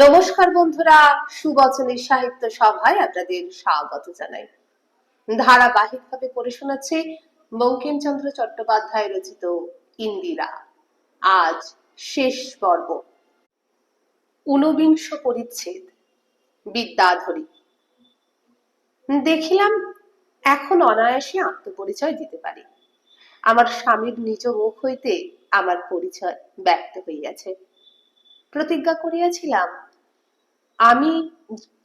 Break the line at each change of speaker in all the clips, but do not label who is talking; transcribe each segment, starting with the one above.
নমস্কার বন্ধুরা, সুবচনের সাহিত্য সভায় আপনাদের স্বাগত জানাই। ধারাবাহিকভাবে পড়ে শোনাচ্ছি বঙ্কিমচন্দ্র চট্টোপাধ্যায় রচিত ইন্দিরা। আজ শেষ পর্ব, ঊনবিংশ পরিচ্ছেদ, বিদ্যাধরী। দেখিলাম এখন অনায়াসে আত্মপরিচয় দিতে পারি। আমার স্বামীর নিজ মুখ হইতে আমার পরিচয় ব্যক্ত হইয়াছে। প্রতিজ্ঞা করিয়াছিলাম আমি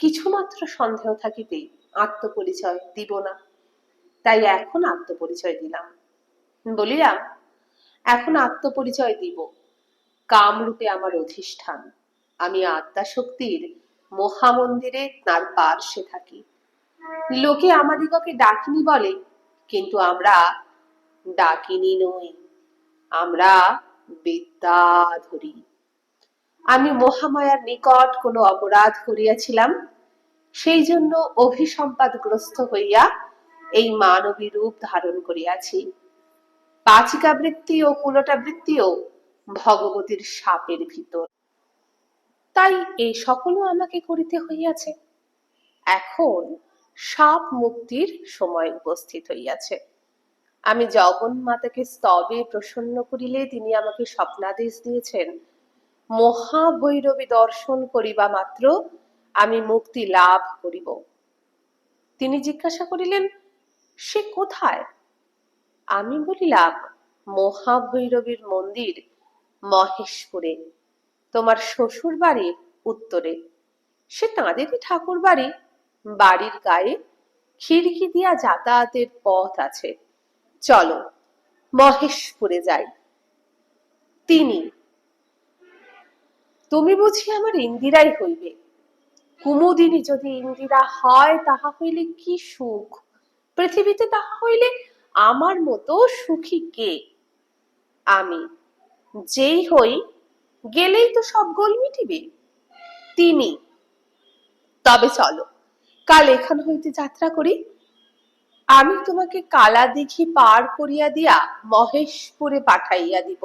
কিছুমাত্র সন্দেহ থাকিতেই আত্মপরিচয় দিব না, তাই এখন আত্মপরিচয় দিলাম। বলিলাম, এখন আত্মপরিচয় দিব। কামরূপে আমার অধিষ্ঠান, আমি আত্মাশক্তির মহামন্দিরে তার পার্শ্বে থাকি। লোকে আমাদিগকে ডাকিনী বলে, কিন্তু আমরা ডাকিনী নই, আমরা বিদ্যাধরী। আমি মহামায়ার নিকট কোনো অপরাধ করিয়াছিলাম, সেই জন্য অভিসম্পাদগ্রস্ত হইয়া এই মানবী রূপ ধারণ করিয়াছি। পাচিকাবৃত্তি ও কুলটাবৃত্তিও ভগবতীর শাপের ভিতর, তাই এই সকলও আমাকে করিতে হইয়াছে। এখন শাপ মুক্তির সময় উপস্থিত হইয়াছে। আমি জগন্মাতাকে স্তবে প্রসন্ন করিলে তিনি আমাকে স্বপ্নাদেশ দিয়েছেন, মহাভৈরবী দর্শন করিবা মাত্র আমি মুক্তি লাভ করিব। তিনি জিজ্ঞাসা করিলেন, সে কোথায়? আমি বলিলাম, মহাভৈরবীর মন্দির মহেশপুরে, তোমার শ্বশুর বাড়ির উত্তরে। সে তাঁদেরই ঠাকুর বাড়ি, বাড়ির গায়ে খিড়কি দিয়া যাতায়াতের পথ আছে, চলো মহেশপুরে যাই। তিনি, তুমি বুঝি আমার ইন্দিরাই হইবে? কুমুদিনী যদি ইন্দিরা হয় তাহা হইলে কি সুখ, পৃথিবীতে তাহা হইলে আমার মতো সুখী কে? আমি যেই হই, গেলেই তো সব গোল মিটিবে। তিনি, তবে চলো কাল এখান হইতে যাত্রা করি। আমি তোমাকে কালা দিঘি পার করিয়া দিয়া মহেশপুরে পাঠাইয়া দিব,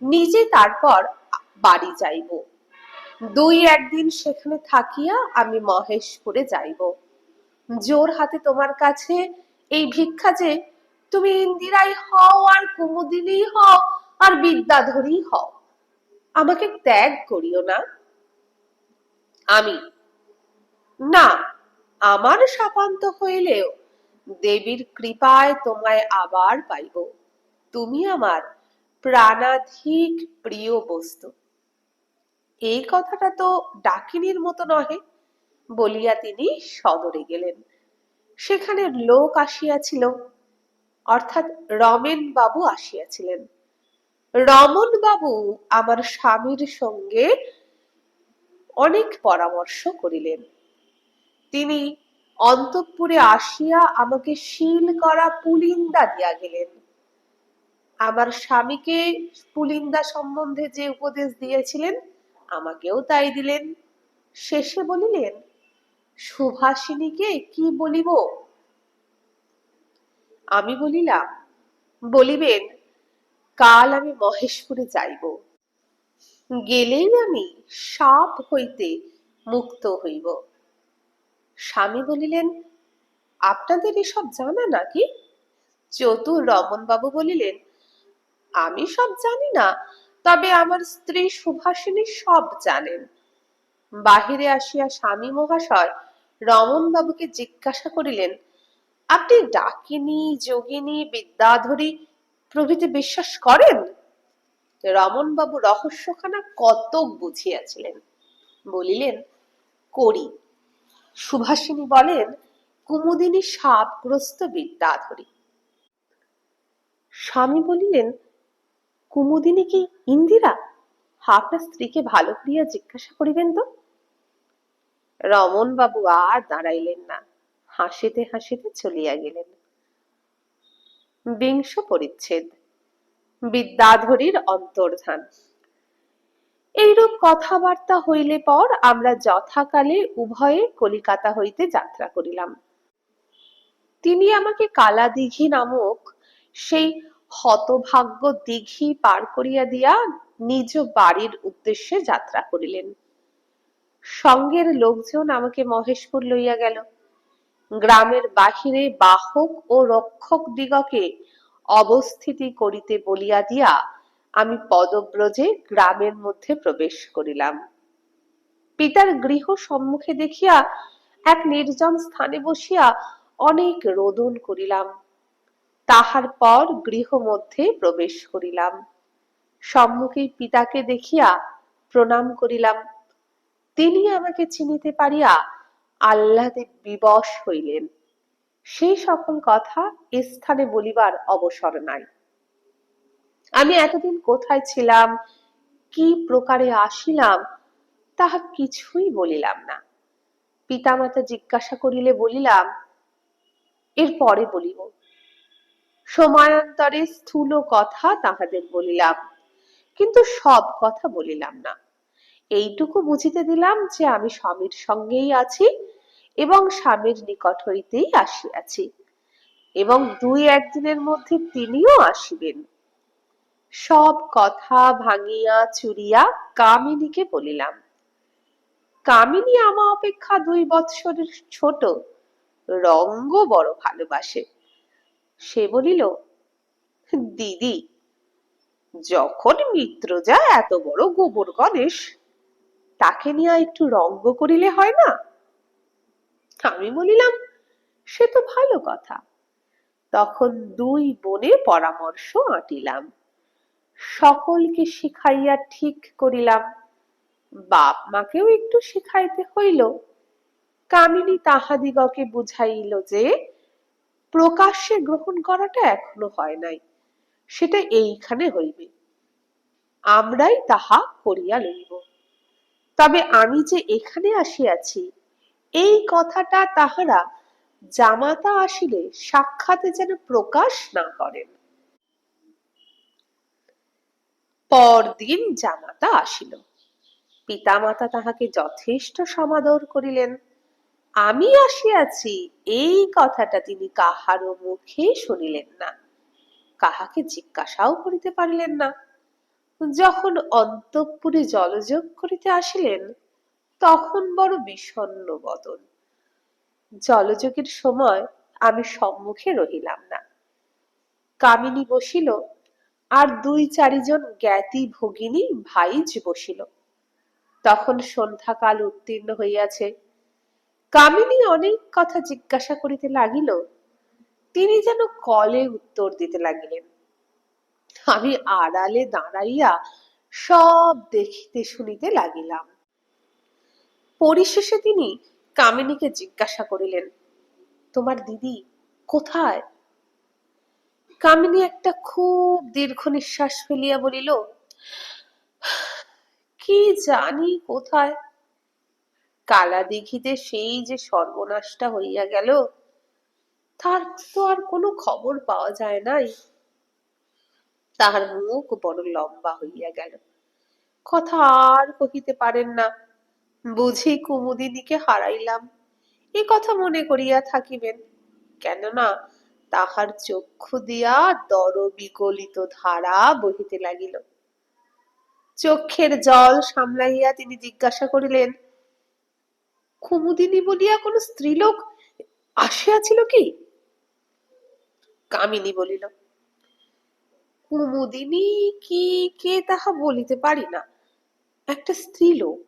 নিজে তারপর বাড়ি যাইব। দুই একদিন সেখানে থাকিয়া আমি মহেশপুরে যাইব। জোর হাতে তোমার কাছে এই ভিক্ষা যে তুমি ইন্দিরাই হও, আর কুমুদিনী হও, আর বিদ্যাধরী হও, আমাকে ত্যাগ করিও না। আমি, না, আমার শাপান্ত হইলেও দেবীর কৃপায় তোমায় আবার পাইব। তুমি আমার প্রাণাধিক প্রিয় বস্তু। এই কথাটা তো ডাকিনীর মতো নহে, বলিয়া তিনি সদরে গেলেন। সেখানে লোক আসিয়াছিল, অর্থাৎ রমেন বাবু আসিয়াছিলেন। রমন বাবু আমার স্বামীর সঙ্গে অনেক পরামর্শ করিলেন। তিনি অন্তঃপুরে আসিয়া আমাকে শীল করা পুলিন্দা দিয়া গেলেন। আমার স্বামীকে পুলিন্দা সম্বন্ধে যে উপদেশ দিয়েছিলেন আমাকেও তাই দিলেন। শেষে বলিলেন, সুভাষিনীকে কি বলিব? আমি বলিলাম, বলিবেন কাল আমি মহেশপুরে যাইব, গেলেই আমি সাপ হইতে মুক্ত হইব। স্বামী বলিলেন, আপনাদের এসব জানা নাকি? চতুর রমন বাবু বলিলেন, আমি সব জানি না, তবে আমার স্ত্রী সুভাষিনী সব জানেন। বাহিরে আসিয়া স্বামী মহাশয় রমন বাবুকে জিজ্ঞাসা করিলেন, আপনি ডাকিনী, যোগিনী, বিদ্যাধরী প্রভৃতি বিশ্বাস করেন? রমন বাবু রহস্যখানা কতক বুঝিয়াছিলেন, বলিলেন, করি। সুভাষিনী বলেন, কুমুদিনী শাপগ্রস্ত বিদ্যাধরী। স্বামী বলিলেন, কুমুদিনী কি ইন্দিরা? আপনার স্ত্রীকে ভালো করিয়া জিজ্ঞাসা করিবেন তো। রমন বাবু আর দাঁড়াইলেন না, হাসিতে হাসিতে চলিয়া গেলেন। বিংশ পরিচ্ছেদ, বিদ্যাধরীর অন্তর্ধান। এইরূপ কথাবার্তা হইলে পর আমরা যথাকালে উভয়ে কলিকাতা হইতে যাত্রা করিলাম। তিনি আমাকে কালা দিঘি নামক সেই হতভাগ্য দিঘি পার করিয়া দিয়া নিজ বাড়ির উদ্দেশ্যে যাত্রা করিলেন। সঙ্গের লোকজন আমাকে মহেশপুর লইয়া গেল। গ্রামের বাহিরে বাহক ও রক্ষক দিগকে অবস্থিতি করিতে বলিয়া দিয়া আমি পদব্রজে গ্রামের মধ্যে প্রবেশ করিলাম। পিতার গৃহ সম্মুখে দেখিয়া এক নির্জন স্থানে বসিয়া অনেক রোদন করিলাম। তাহার পর গৃহ মধ্যে প্রবেশ করিলাম। সম্মুখে পিতাকে দেখিয়া প্রণাম করিলাম। তিনি আমাকে চিনিতে পারিয়া আহ্লাদে বিবশ হইলেন। সেই সকল কথা এ স্থানে বলিবার অবসর নাই। আমি এতদিন কোথায় ছিলাম, কি প্রকারে আসিলাম, তাহা কিছুই বলিলাম না। পিতামাতা জিজ্ঞাসা করিলে বলিলাম, এর পরে বলিব। সময়ান্তরে স্থূল কথা তাহাদের বলিলাম, কিন্তু সব কথা বলিলাম না। এইটুকু বুঝিতে দিলাম যে আমি স্বামীর সঙ্গেই আছি এবং স্বামীর নিকট হইতেই আসিয়াছি এবং 2-1 দিনের মধ্যে তিনিও আসিবেন। সব কথা ভাঙিয়া চুরিয়া কামিনীকে বলিলাম। কামিনী আমা অপেক্ষা 2 বৎসরের ছোট, রঙ্গ বড় ভালোবাসে। সে বলিল, দিদি, যখন মিত্রজা এত বড় গোবর গণেশ, তাকে নিয়ে একটু রঙ্গ করিলে হয় না? আমি বলিলাম, সে তো ভালো কথা। তখন 2 বোনে পরামর্শ আঁটিলাম, সকলকে শিখাইয়া ঠিক করিলাম। বাপ মাকেও একটু শিখাইতে হইল। কামিনী তাহাদিগকে বুঝাইল যে প্রকাশ্যে গ্রহণ করাটা এখনো হয় নাই, সেটা এইখানে হইবে, আমরাই তাহা করিয়া লইব। তবে আমি যে এখানে আসিয়াছি, এই কথাটা তাহারা জামাতা আসিলে সাক্ষাতে যেন প্রকাশ না করেন। পরদিন জামাতা আসিল। পিতামাতা তাহাকে যথেষ্ট সমাদর করিলেন। আমি আসিয়াছি এই কথাটা তিনি কাহারও মুখে শুনিলেন না, কাহাকে জিজ্ঞাসাও করিতে পারিলেন না। যখন অন্তঃপুরে জলযোগ করিতে আসিলেন, তখন বড় বিষণ্ণ বদন। জলযোগের সময় আমি সম্মুখে রহিলাম না। কামিনী বসিল, আর 2-4 জন জ্ঞাতি ভগিনী ভাইজ বসিল। তখন সন্ধ্যাকাল উত্তীর্ণ হইয়াছে। কামিনী অনেক কথা জিজ্ঞাসা করিতে লাগিল, তিনি যেন কলে উত্তর দিতে লাগিলেন। আমি আড়ালে দাঁড়াইয়া সব দেখিতে শুনিতে লাগিলাম। পরিশেষে তিনি কামিনীকে জিজ্ঞাসা করিলেন, তোমার দিদি কোথায়? কামিনী একটা খুব দীর্ঘ নিঃশ্বাস ফেলিয়া বলিল, কি জানি কোথায়। কালা দিঘিতে সেই যে সর্বনাশটা হইয়া গেল, তার তো আর কোনো খবর পাওয়া যায় নাই। তাহার মুখ বড় লম্বা হইয়া গেল, কথা আর কহিতে পারেন না। বুঝি কুমুদিনীকে হারাইলাম, এ কথা মনে করিয়া থাকিবেন। কেননা তাহার চক্ষু দিয়া দরবিগলিত ধারা বহিতে লাগিল। চক্ষের জল সামলাইয়া তিনি জিজ্ঞাসা করিলেন, কুমুদিনী বলিয়া কোন স্ত্রীলোক আসিয়াছিল কি? কামিনী বলিল, কুমুদিনী কি কে তাহা বলিতে পারি না, একটা স্ত্রীলোক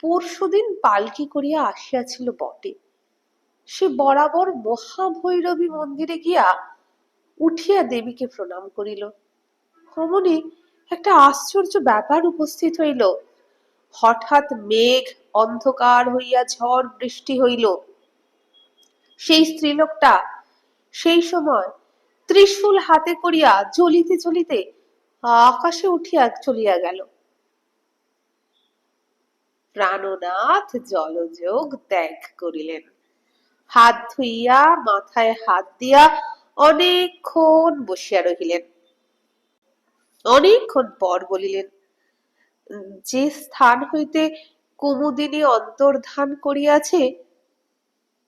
পরশুদিন পালকি করিয়া আসিয়াছিল বটে। সে বরাবর মহাভৈরবী মন্দিরে গিয়া উঠিয়া দেবীকে প্রণাম করিল। অমনি একটা আশ্চর্য ব্যাপার উপস্থিত হইল। হঠাৎ মেঘ অন্ধকার হইয়া ঝড় বৃষ্টি হইল। সেই স্ত্রীলোকটা সেই সময় ত্রিশূল হাতে করিয়া জ্বলিতে জ্বলিতে আকাশে উঠিয়া চলিয়া গেল। প্রাণনাথ জলযোগ ত্যাগ করিলেন। হাত ধুইয়া মাথায় হাত দিয়া অনেকক্ষণ বসিয়া রহিলেন। অনেকক্ষণ পর বলিলেন, যে স্থান হইতে কুমুদিনী অন্তর্ধান করিয়াছে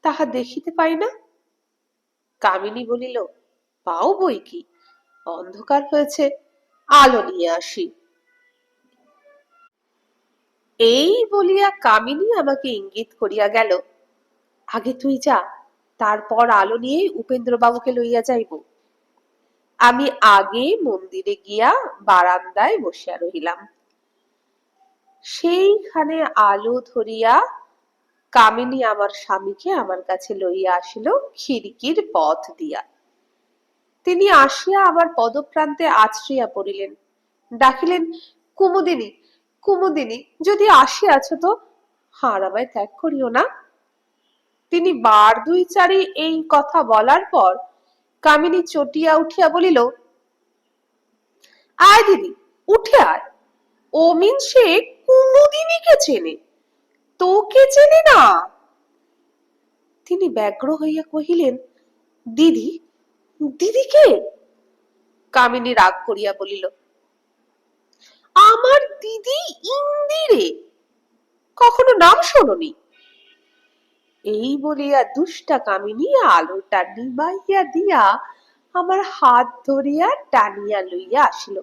তাহা দেখিতে পাই না। কামিনী বলিল, পাও বই কি, অন্ধকার হয়েছে, আলো নিয়ে আসি। এই বলিয়া কামিনী আমাকে ইঙ্গিত করিয়া গেল, আগে তুই যা, তারপর আলো নিয়ে উপেন্দ্রবাবুকে লইয়া যাইব। আমি আগে মন্দিরে গিয়া বারান্দায় বসিয়া রহিলাম। সেইখানে আলো ধরিয়া কামিনী আমার স্বামীকে আমার কাছে লইয়া আসিল খিড়কির পথ দিয়া। তিনি আসিয়া আমার পদপ্রান্তে আছড়িয়া পড়িলেন, ডাকিলেন, কুমুদিনী, কুমুদিনী, যদি আসিয়াছ তো আর আমায় ত্যাগ করিও না। তিনি বার দুই চারি এই কথা বলার পর কামিনী চটিয়া উঠিয়া বলিল, আয় দিদি, উঠে আয়। অমিন সে কুমুদিনীকে চেনে, তোকে চেনে না। তিনি ব্যগ্র হইয়া কহিলেন, দিদি, দিদিকে? কামিনী রাগ করিয়া বলিল, আমার দিদি ইন্দিরে, কখনো নাম শোনোনি? এই বলিয়া দুষ্টা কামিনী আলোটা নিবাইয়া দিয়া আমার হাত ধরিয়া টানিয়া লইয়া আসিল।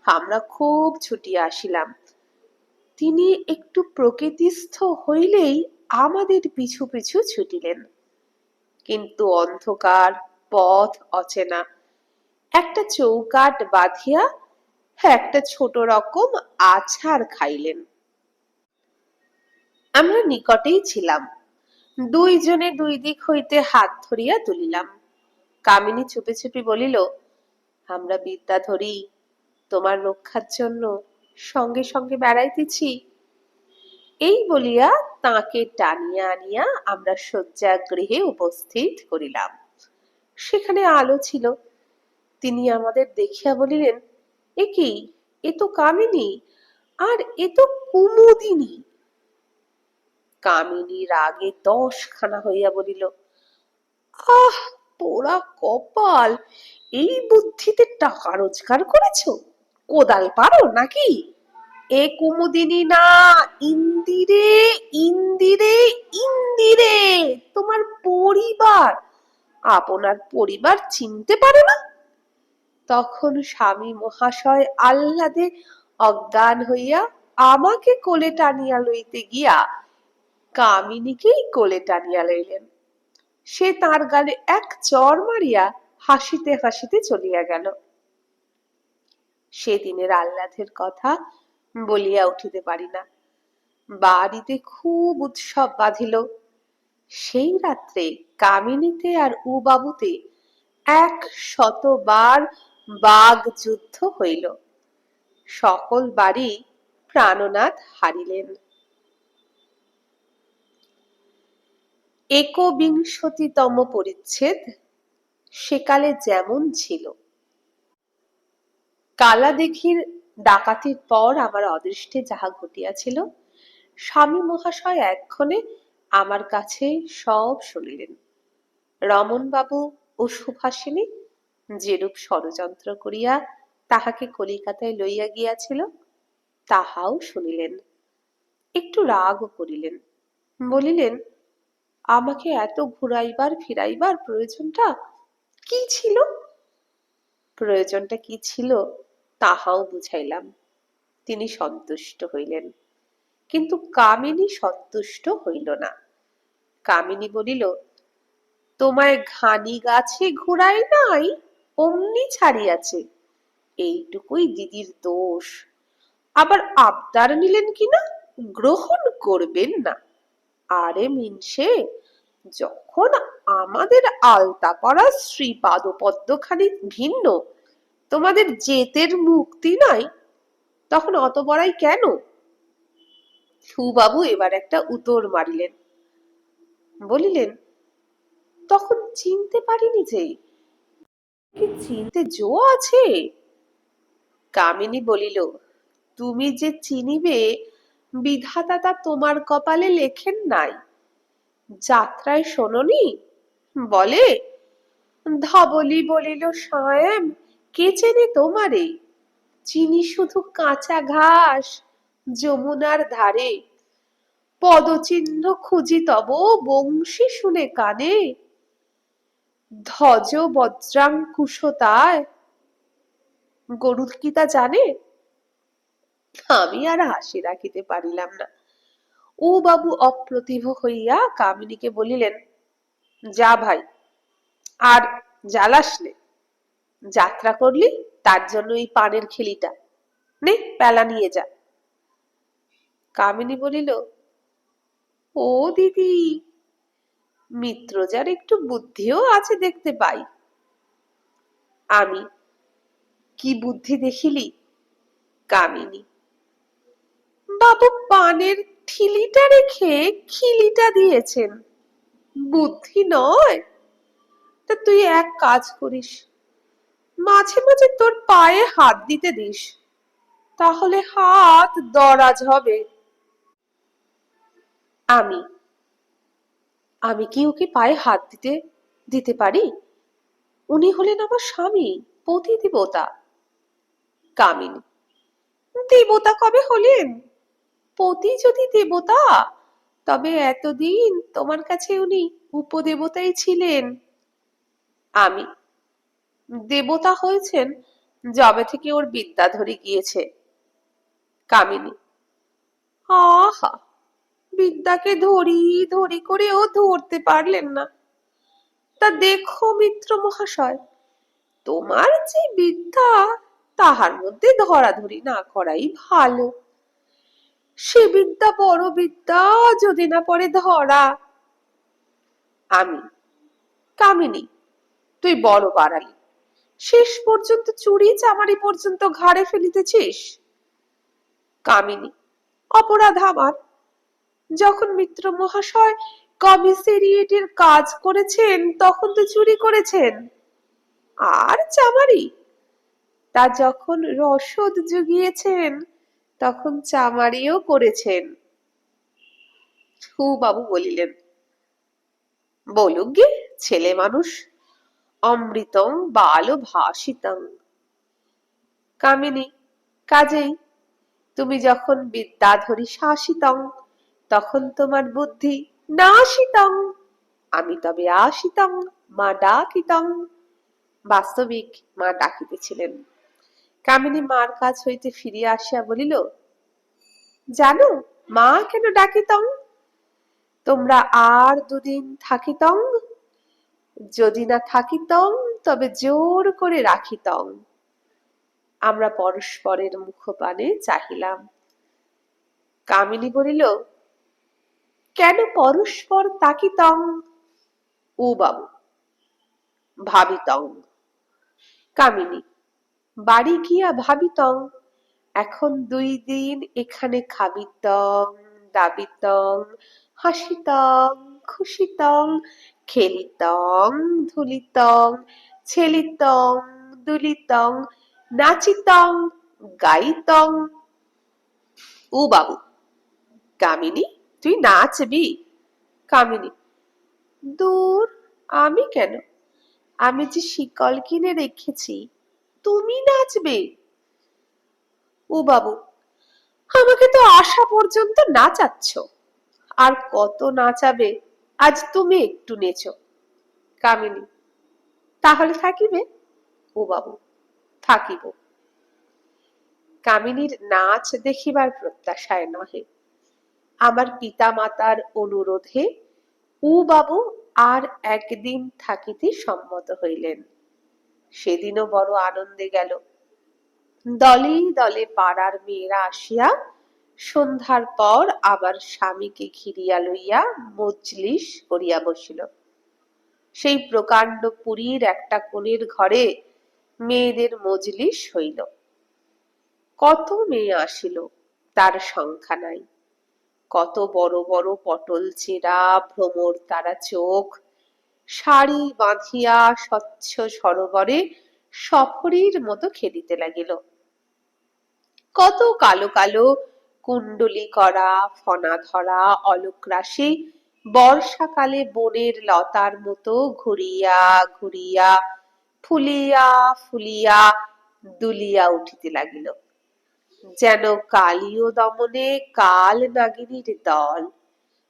আমরা খুব ছুটিয়া আসিলাম। তিনি একটু প্রকৃতিস্থ হইলেই আমাদের পিছু পিছু ছুটিলেন। কিন্তু অন্ধকার, পথ অচেনা, একটা চৌকাঠ বাঁধিয়া একটা ছোট রকম আছাড় খাইলেন। আমরা নিকটেই ছিলাম। দুইজনে দুই দিক হইতে হাত ধরিয়া তুলিলাম। কামিনী চুপি চুপি বলিল, আমরা বিদ্যাধরী তোমার রক্ষার জন্য সঙ্গে সঙ্গে বেড়াইতেছি। এই বলিয়া তাকে টানিয়া আনিয়া আমরা শয্যাগৃহে উপস্থিত করিলাম। সেখানে আলো ছিল। তিনি আমাদের দেখিয়া বলিলেন, এ কি, এ তো কামিনী, আর এ তো কুমুদিনী। কামিনী রাগে 10 খানা হইয়া বলিল, আহ, পোড়া কপাল, এই বুদ্ধিতে টাকা রোজগার করেছ? কোদাল পারো নাকি? এ কুমুদিনী না, ইন্দিরে, ইন্দিরে, ইন্দিরে, তোমার পরিবার। আপনার পরিবার চিনতে পারো না? তখন স্বামী মহাশয় আহ্লাদে অজ্ঞান হইয়া আমাকে কোলে টানিয়া লইতে গিয়া কামিনীকেই কোলে টানিয়া লইলেন। সে তার গালে এক চড় মারিয়া হাসিতে হাসিতে চলিয়া গেল। সেদিনের আহ্লাদের কথা বলিয়া উঠিতে পারি না। বাড়িতে খুব উৎসব বাঁধিল। সেই রাত্রে কামিনীতে আর বাবুতে 100 বার বাঘ যুদ্ধ হইল। সকল বাড়ি প্রাণনাথ হারিলেন। একবিংশতিতম পরিচ্ছেদ। সেকালে যেমন ছিল। কালাদিঘির ডাকাতির পর আমার অদৃষ্টে যাহা ঘটিয়াছিল, স্বামী মহাশয় এক্ষণে আমার কাছে সব শুনিলেন। রমণবাবু ও সুভাষিনী যেরূপ ষড়যন্ত্র করিয়া তাহাকে কলিকাতায় লইয়া গিয়াছিল, তাহাও শুনিলেন। একটু রাগও করিলেন, বলিলেন, আমাকে এত ঘুরাইবার ফিরাইবার প্রয়োজনটা কি ছিল? প্রয়োজনটা কি ছিল তাহাও বুঝাইলাম। তিনি সন্তুষ্ট হইলেন, কিন্তু কামিনী সন্তুষ্ট হইল না। কামিনী বলিল, তোমায় ঘানি গাছে ঘুরাই নাই, অমনি ছাড়িয়াছে, এইটুকুই দিদির দোষ। আবার আবদার নিলেন কিনা, গ্রহণ করবেন না। আরে মিনসে, যখন আমাদের আলতাপাড়া শ্রীপাদপদ্মখানি ভিন্ন, তোমাদের জেতের মুক্তি নাই, তখন অত বড়াই কেন? সুবাবু এবার একটা উত্তর মারিলেন, বলিলেন, তখন চিনতে পারিনি যে। কি চিনতে জো আছে? কামিনী বলিল, তুমি যে চিনিবে বিধাতা তা তোমার কপালে লেখেন নাই। যাত্রায় শোনোনি? বলে, ধবলি বলিল, সায়েম, কে চেনে তোমারে? চিনি শুধু কাঁচা ঘাস যমুনার ধারে। পদচিহ্ন খুঁজি তব বংশী শুনে কানে। ধ্বজ বজ্রাঙ্কুশতায়। গরুর কি তা জানে? আমি আর হাসি রাখিতে পারিলাম না। ও বাবু অপ্রতিভ হইয়া কামিনীকে বলিলেন, যা ভাই, আর জ্বালাস নে। যাত্রা করলি, তার জন্য এই পানের খিলিটা নে, পেলা নিয়ে যা। কামিনী বলিল, ও দিদি, মিত্রজার একটু বুদ্ধিও আছে দেখতে পাই। আমি, কি বুদ্ধি দেখিলি? কামিনী, বাবু পানের ঠিলিটা রেখে খিলিটা দিয়েছেন, বুদ্ধি নয়? তা তুই এক কাজ করিস, মাঝে মাঝে তোর পায়ে হাত দিতে দিস, তাহলে হাত দরাজ হবে। আমি, আমি কি ওকে পায়ে হাত দিতে দিতে পারি? উনি হলেন আমার স্বামী, পতি দেবতা। কামিনী, দেবতা কবে হলেন? পতি যদি দেবতা, তবে এতদিন তোমার কাছে উনি উপদেবতাই ছিলেন। আমি, দেবতা হয়েছেন যবে থেকে ওর বিদ্যাধরী গিয়েছে। কামিনী, আহা, বিদ্যাকে ধরি ধরি করেও ধরতে পারলেন না। তা দেখো মিত্র মহাশয়, তোমার যে বিদ্যা, তাহার মধ্যে ধরাধরি না করাই ভালো। সে বিদ্যা বড় বিদ্যা, যদি না পড়ে ধরা। আমি, কামিনী, তুই বড় বাড়ালি, শেষ পর্যন্ত চুরি চামারি পর্যন্ত ঘাড়ে ফেলিতেছিস। কামিনী, অপরাধ আমার। যখন মিত্র মহাশয় কমিসেরিয়েটের কাজ করেছেন, তখন তো চুরি করেছেন। আর চামারি, তা যখন রসদ জুগিয়েছেন, তখন চামারিও করেছেন। বাবু বলিলেন, বলুক গে, ছেলে মানুষ, অমৃতং বাল ভাসিতং। কামিনী, কাজেই তুমি যখন বিদ্যাধরী শাসিতং, তখন তোমার বুদ্ধি নাশিতং। আমি তবে আসিতং, মা ডাকিতং। বাস্তবিক মা ডাকিতেছিলেন। কামিনী মার কাছ হইতে ফিরিয়া আসিয়া বলিল, জানো মা কেন ডাকিতং? তোমরা আর দুদিন থাকিতং, যদি না থাকিতং তবে জোর করে রাখিতং। আমরা পরস্পরের মুখপানে চাহিলাম। কামিনী বলিল, কেন পরস্পর তাকিতং? ও বাবু, ভাবিতং। কামিনী, বাড়ি গিয়া ভাবিতং, এখন 2 দিন এখানে খাবিতং, দাবিতং, হাসিতং, খুশিতং, খেলিতং, ধুলিতং, ছেলিতং, দুলিতং, নাচিতং, গাইতং। ও বাবু, কামিনী, তুই নাচবি? কামিনী, দূর, আমি কেন? আমি যে শিকল কিনে রেখেছি, তুমি নাচবে? ও বাবু, আমাকে তো আসা পর্যন্ত নাচাচ্ছ, আর কত নাচাবে? আজ তুমি একটু নেচো। কামিনী, তাহলে থাকিবে? ও বাবু, থাকিব। কামিনীর নাচ দেখিবার প্রত্যাশায় নহে, আমার পিতা মাতার অনুরোধে ও বাবু আর একদিন থাকিতে সম্মত হইলেন। সেদিনও বড় আনন্দে গেল। দলে দলে পাড়ার মেয়েরা আসিয়া সন্ধ্যার পর আবার স্বামীকে ঘিরিয়া লইয়া মজলিস করিয়া বসিল। সেই প্রকাণ্ড পুরীর একটা কোণের ঘরে মেয়েদের মজলিস হইল। কত মেয়ে আসিল, তার সংখ্যা নাই। কত বড় বড় পটল চেরা ভ্রমর তারা চোখ, শাড়ি বাঁধিয়া স্বচ্ছ সরোবরে সফরীর মতো খেলিতে লাগিল। কত কালো কালো কুণ্ডলি করা ফনা ধরা অলোক রাশি বর্ষাকালে বনের লতার মতো ঘুরিয়া ঘুরিয়া ফুলিয়া ফুলিয়া দুলিয়া উঠিতে লাগিল, যেন কালীয় দমনে কাল নাগিনীর দল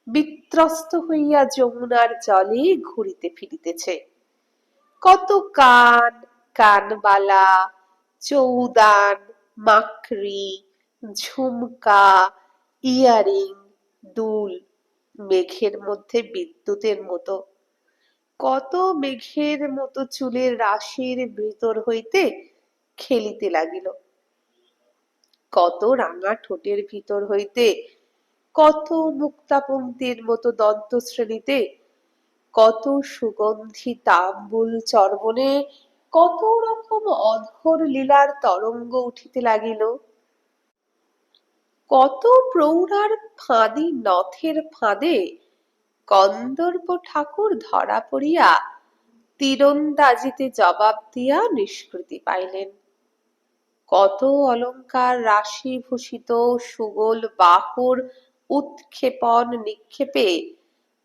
বিত্রস্ত হইয়া যমুনার জলে ঘুরিতে ফিরিতেছে। কত কান, কানবালা, চৌদান, মাকড়ি, ঝুমকা, ইয়ারিং, দুল, মেঘের মধ্যে বিদ্যুতের মতো। কত মেঘের মতো চুলের রাশির ভিতর হইতে খেলিতে লাগিল, কত রাঙা ঠোঁটের ভিতর হইতে, কত মুক্তাপঙ্ক্তির মতো দন্তশ্রেণীতে, কত সুগন্ধি তাম্বুল চর্বণে, কত রকম অধর লীলার তরঙ্গ উঠিতে লাগিল। কত প্রৌঢ়ার ফাঁদি নথের ফাঁদে কন্দর্প ঠাকুর ধরা পড়িয়া তীরন্দাজিতে জবাব দিয়া নিষ্কৃতি পাইলেন। কত অলঙ্কার রাশিভূষিত সুগোল বাহুর উৎক্ষেপণ নিক্ষেপে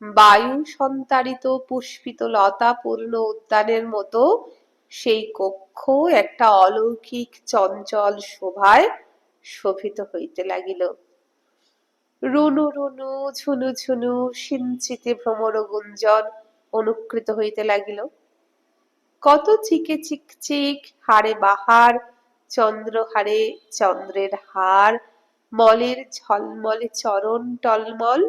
বায়ু সন্তারিত পুষ্পিত লতাপূর্ণ উদ্যানের মতো সেই কক্ষ একটা অলৌকিক চঞ্চল শোভায় শোভিত হইতে লাগিল। রুনু রুনু ঝুনু ঝুনু সিঞ্চিতে ভ্রমর গুঞ্জন অনুকৃত হইতে লাগিল। কত চিকে চিকচিক হাড়ে বাহার, চন্দ্রহারে চন্দ্রের হার, মলের ঝলমলে চরণ টলমল,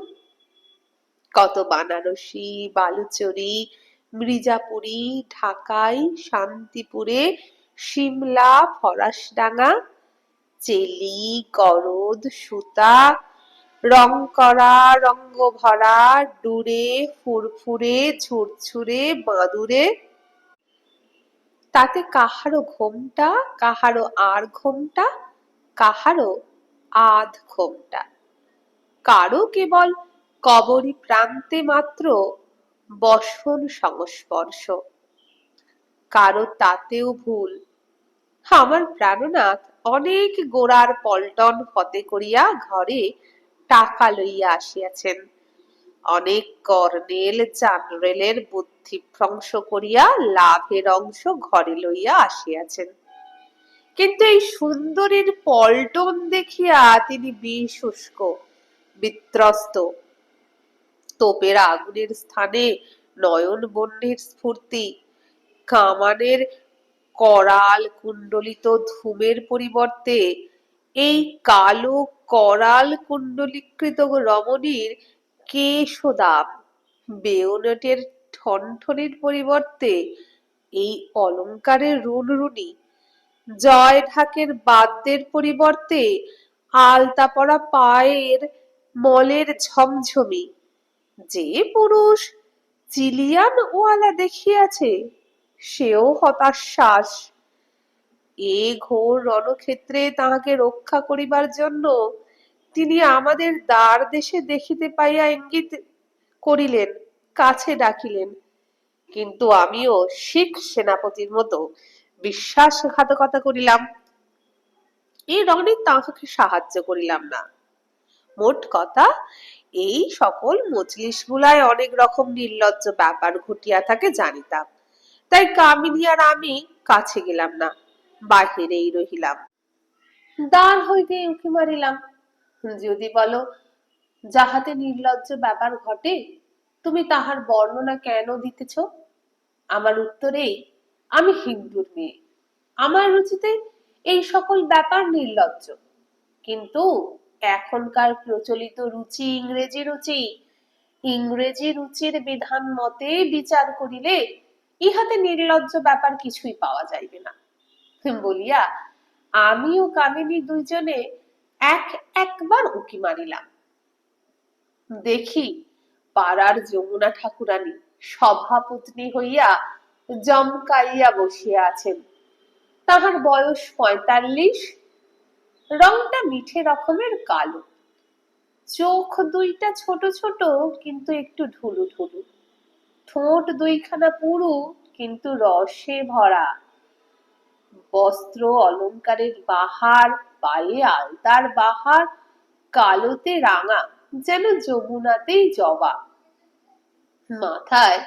কত বানারসি, বালুচরি, মির্জাপুরি, ঢাকাই, শান্তিপুরে, সিমলা, ফরাসডাঙ্গা, চেলি, গরদ, সুতা, রং করা, রঙ্গ ভরা, ডুরে, ফুরফুরে, ঝুরঝুরে, বাঁদুরে, তাতে কাহারো ঘোমটা, কাহারো আর ঘোমটা, কাহারো আধ ঘোমটা, কারো কেবল কবরী প্রান্তে মাত্র বসন সংস্পর্শ, কারো তাতেও ভুল। আমার প্রাণনাথ অনেক গোড়ার পল্টন ফতে করিয়া ঘরে টাকা লইয়া আসিয়াছেন, অনেক কর্নেল জানরেলের বুদ্ধিভ্রংশ করিয়া লাভের অংশ ঘরে লইয়া আসিয়াছেন, কিন্তু এই সুন্দরীর পল্টন দেখিয়া তিনি বিশুষ্ক বিত্রস্ত। তোপের আগুনের স্থানে নয়ন বন্যের স্ফূর্তি, কামানের করাল কুণ্ডলিত ধূমের পরিবর্তে এই কালো করাল কুণ্ডলীকৃত রমণীর কেশদাম, বেয়োনেটের ঠনঠনির পরিবর্তে এই অলঙ্কারের রুনরুনি, জয় ঢাকের বাদ্যের পরিবর্তে আলতা পরা পায়ের মলের ঝমঝমি, যে পুরুষ চিলিয়ান ওয়ালা দেখিয়াছে সেও হতাশ্বাস। এ ঘোর রণক্ষেত্রে তাহাকে রক্ষা করিবার জন্য তিনি আমাদের দ্বার দেশে দেখিতে পাইয়া ইঙ্গিত করিলেন, কাছে ডাকিলেন, কিন্তু আমিও শিখ সেনাপতির মতো বিশ্বাসঘাতকতা করিলাম, এই রণে তাহাকে সাহায্য করিলাম না। মোট কথা, এই সকল মজলিস গুলায় অনেক রকম নির্লজ্জ ব্যাপার ঘটিয়া থাকে জানিতাম, তাই কামিনী আর আমি কাছে গেলাম না, বাহিরেই রহিলাম। দ্বার হইতে উঁকি মারিলাম, যদি বলো যাহাতে নির্লজ্জ ব্যাপার ঘটে তুমি তাহার বর্ণনা কেন দিতেছ? আমার উত্তরেই, আমি হিন্দুর মেয়ে, আমার রুচিতে এই সকল ব্যাপার নির্লজ্জ, কিন্তু এখনকার প্রচলিত রুচি ইংরেজি রুচি, ইংরেজি রুচির বিধান মতে বিচার করিলে ইহাতে নির্লজ্জ ব্যাপার কিছুই পাওয়া যাইবে না বলিয়া আমি ও কামিনী দুইজনে একবার উঁকি মারিলাম। দেখি পাড়ার যমুনা ঠাকুরানী সভাপত্নী হইয়া জমকাইয়া বসিয়া আছেন। তাহার বয়স ৪৫, রংটা মিঠে রকমের কালো, চোখ দুইটা ছোট ছোট কিন্তু একটু ঢুলু ঢুলু, ঠোঁট দুইখানা পুরু কিন্তু রসে ভরা, বস্ত্র অলঙ্কারের বাহার, পায়ে আলতার বাহার, কালোতে রাঙা যেন যমুনাতেই জবা, মাথায়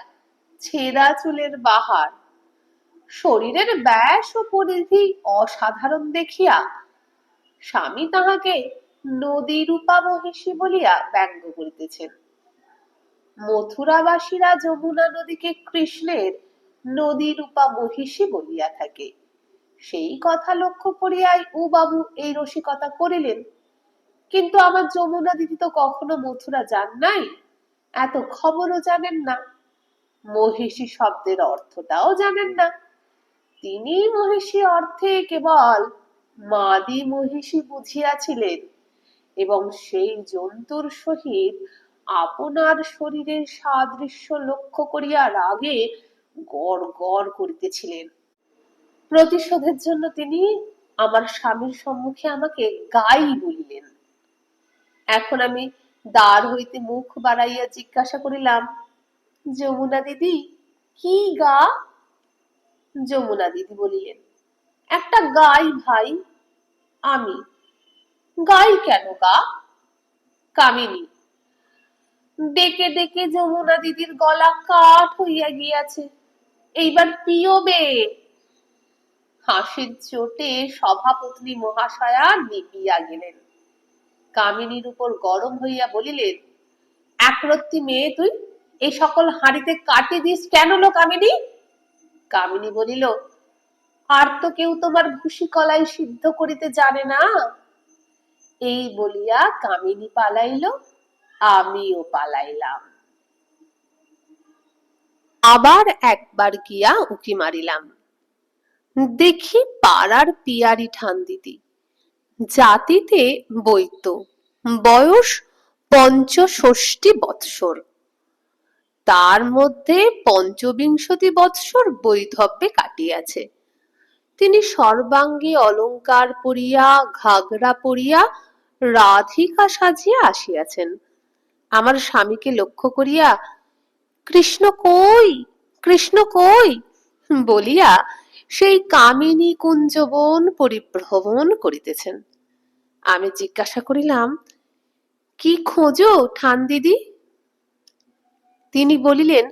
ছেঁড়া চুলের বাহার, শরীরের ব্যাস ও পরিধি অসাধারণ দেখিয়া স্বামী তাহাকে নদীরূপা মহিষী বলিয়া ব্যঙ্গ করিতেছেন। মথুরাবাসীরা যমুনা নদীকে কৃষ্ণের নদীরূপা মহিষী বলিয়া থাকে, সেই কথা লক্ষ্য করিয়াই ও বাবু এই রসিকতা করিলেন। কিন্তু আমার যমুনা দিদি তো কখনো মথুরা যান নাই, এত খবরও জানেন না, মহিষী শব্দের অর্থটাও জানেন না। তিনি মহিষী অর্থে কেবল মাদি মহিষী বুঝিয়াছিলেন এবং সেই জন্তুর সহিত আপনার শরীরের সাদৃশ্য লক্ষ্য করিয়া রাগে গড় গড় করিতেছিলেন। প্রতিশোধের জন্য তিনি আমার স্বামীর সম্মুখে আমাকে গাই বলিলেন। এখন আমি দ্বার হইতে মুখ বাড়াইয়া জিজ্ঞাসা করিলাম, যমুনা দিদি, কি গা? যমুনা দিদি বলিলেন, একটা গাই ভাই। আমি, গাই কেন গা? কামিনী, ডেকে ডেকে যমুনা দিদির গলা কাঠ হইয়া গিয়াছে, এইবার পিয়বে। হাসির চোটে সভাপত্নী মহাশয়া নিবিয়া গেলেন। কামিনীর উপর গরম হইয়া বলিলেন, একরত্তি মেয়ে তুই, এই সকল হাঁড়িতে কাটি দিস কেন লো কামিনী? কামিনী বলিল, আর তো কেউ তোমার ভুসি কলাই সিদ্ধ করিতে জানে না। এই বলিয়া কামিনী পালাইল, আমিও পালাইলাম। আবার একবার গিয়া উকি মারিলাম, দেখি পাড়ার পিয়ারি ঠান্দিদি, জাতিতে বৈত্য, বয়স 65 বৎসর, তার মধ্যে 25 বৎসর বৈধব্যে কাটিয়াছে। তিনি সর্বাঙ্গে অলঙ্কার পরিয়া, ঘাগরা পরিয়া, রাধিকা সাজিয়া আসিয়াছেন। আমার স্বামীকে লক্ষ্য করিয়া, কৃষ্ণ কই, কৃষ্ণ কই বলিয়া সেই কামিনী কুঞ্জবন পরিভ্রমণ করিতেছেন। আমি জিজ্ঞাসা করিলাম, কি খোঁজো ঠান দিদি? তিনি বলিলেন,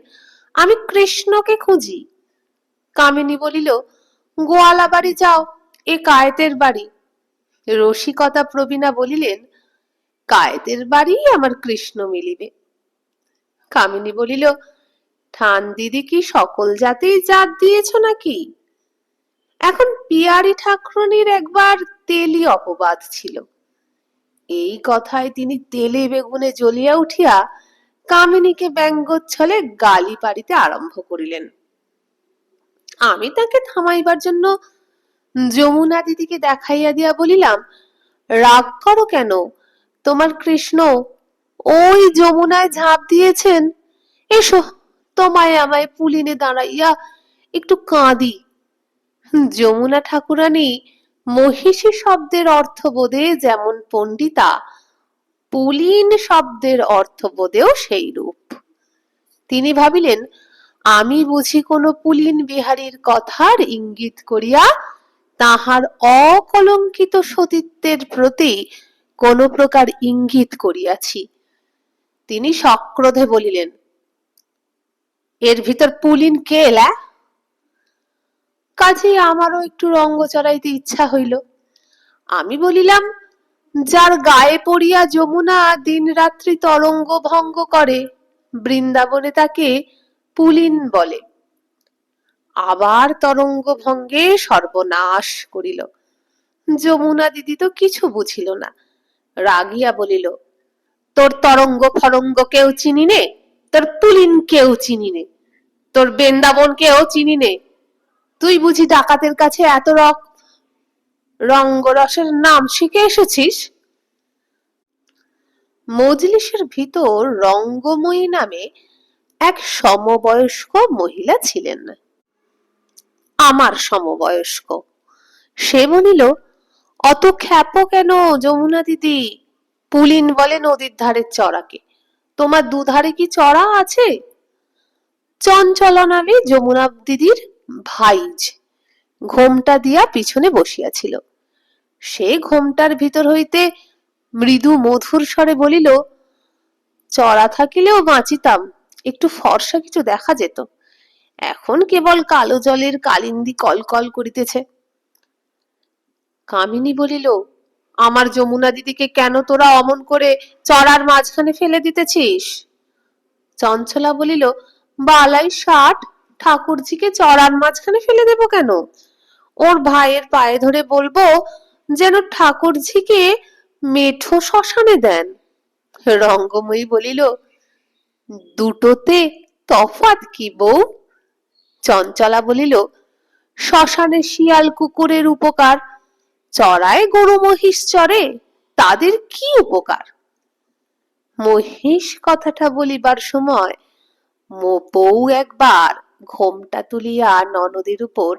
আমি কৃষ্ণকে খুঁজি। কামিনী বলিল, গোয়ালা বাড়ি যাও, এ কায়েতের বাড়ি। রসিকতা প্রবীণা বলিলেন, কায়েতের বাড়ি আমার কৃষ্ণ মিলিবে। কামিনী বলিল, ঠান দিদি কি সকল জাতেই জাত দিয়েছ নাকি? এখন পিয়ারি ঠাকুরানীর একবার তেলি অপবাদ ছিল। এই কথায় তিনি তেলে বেগুনে জ্বলিয়া উঠিয়া কামিনীকে ব্যঙ্গচ্ছলে গালি পাড়িতে আরম্ভ করিলেন। আমি তাকে থামাইবার জন্য যমুনা দিদিকে দেখাইয়া দিয়া বলিলাম, রাগ করো কেন? তোমার কৃষ্ণ ওই যমুনায় ঝাঁপ দিয়েছেন। এসো, তোমায় আমায় পুলিনে দাঁড়াইয়া একটু কাঁদি। যমুনা ঠাকুরানী মহিষী শব্দের অর্থবোধে যেমন পণ্ডিতা, পুলিন শব্দের অর্থবোধেও সেই রূপ। তিনি ভাবিলেন, আমি বুঝি কোনো পুলিন বিহারীর কথার ইঙ্গিত করিয়া তাহার অকলঙ্কিত সতীত্বের প্রতি কোন প্রকার ইঙ্গিত করিয়াছি। তিনি সক্রোধে বলিলেন, এর ভিতর পুলিন কে এলা? কাজেই আমারও একটু রঙ্গ চড়াইতে ইচ্ছা হইল। আমি বলিলাম, যার গায়ে পড়িয়া যমুনা দিন রাত্রি তরঙ্গ ভঙ্গ করে, বৃন্দাবনে তাকে পুলিন বলে। আবার তরঙ্গ ভঙ্গে সর্বনাশ করিল। যমুনা দিদি তো কিছু বুঝিল না, রাগিয়া বলিল, তোর তরঙ্গ ফরঙ্গ কেউ চিনি নে, তোর পুলিন কেউ চিনি নে, তোর বৃন্দাবন কেউ চিনি নে। তুই বুঝি ডাকাতের কাছে এত রঙ্গরসের নাম শিখে এসেছিস? মজলিসের ভিতর রঙ্গময়ী নামে এক সমবয়স্ক মহিলা ছিলেন, আমার সমবয়স্ক। সে বলিল, অত খ্যাপো কেন যমুনা দিদি? পুলিন বলে নদীর ধারের চড়াকে, তোমার দুধারে কি চড়া আছে? চঞ্চলা নামে যমুনা দিদির ভাইজ ঘোমটা দিয়া পিছনে বসিয়াছিল। সে ঘোমটার ভিতর হইতে মৃদু মধুর স্বরে বলিল, চড়া থাকিলেও বাঁচিতাম, একটু ফর্সা কিছু দেখা যেত। এখন কেবল কালো জলের কালিন্দী কলকল করিতেছে। কামিনী বলিল, আমার যমুনা দিদিকে কেন তোরা অমন করে চড়ার মাঝখানে ফেলে দিতেছিস? চঞ্চলা বলিল, বালাই ষাট, ঠাকুরজিকে চড়ার মাঝখানে ফেলে দেব কেন? ওর ভাইয়ের পায়ে ধরে বলবো যেন ঠাকুরঝিকে মেঠো শ্মশানে দেন। রঙ্গময়ী বলিল, দুটোতে তফাৎ কি বউ? চঞ্চলা বলিল, শ্মশানে শিয়াল কুকুরের উপকার, চড়ায় গরু মহিষ চড়ে, তাদের কি উপকার? মহিষ কথাটা বলিবার সময় বউ একবার ঘোমটা তুলিয়া ননদের উপর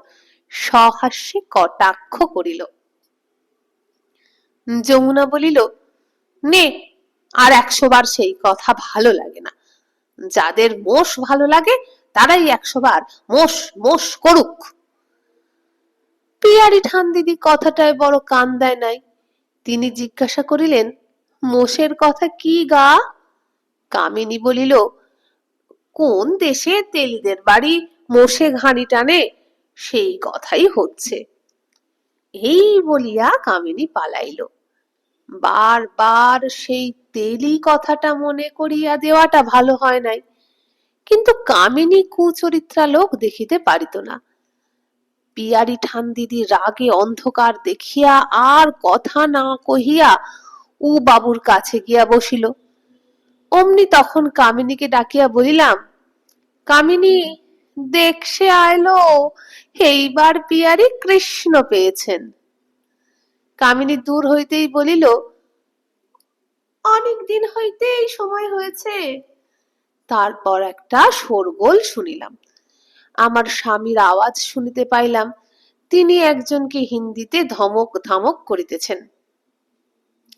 সহাস্যে কটাক্ষ করিল। যমুনা বলিল, নে, আর 100 বার সেই কথা ভালো লাগে না। যাদের মোষ ভালো লাগে তারাই 100 বার মোষ মোষ করুক। পিয়ারি ঠান দিদি কথাটায় বড় কান দেয় নাই। তিনি জিজ্ঞাসা করিলেন, মোষের কথা কি গা? কামিনী বলিল, কোন দেশে তেলিদের বাড়ি মোষে ঘানি টানে সেই কথাই হচ্ছে। এই বলিয়া কামিনী পালাইল। বারবার সেই তেলি কথাটা মনে করিয়া দেওয়াটা ভালো হয় নাই, কিন্তু কামিনী কুচরিত্রা লোক দেখিতে পারিত না। পিয়ারি ঠান দিদি রাগে অন্ধকার দেখিয়া আর কথা না কহিয়া উ বাবুর কাছে গিয়া বসিল। অমনি তখন কামিনীকে ডাকিয়া বলিলাম, কামিনী, দেখছে আইলো, এইবার পিয়ারি কৃষ্ণ পেয়েছেন। কামিনী দূর হইতেই বলিল, অনেক দিন হইতে এই সময় হয়েছে। তারপর একটা শোরগোল শুনিলাম। আমার স্বামীর আওয়াজ শুনিতে পাইলাম, তিনি একজনকে হিন্দিতে ধমক ধামক করিতেছেন।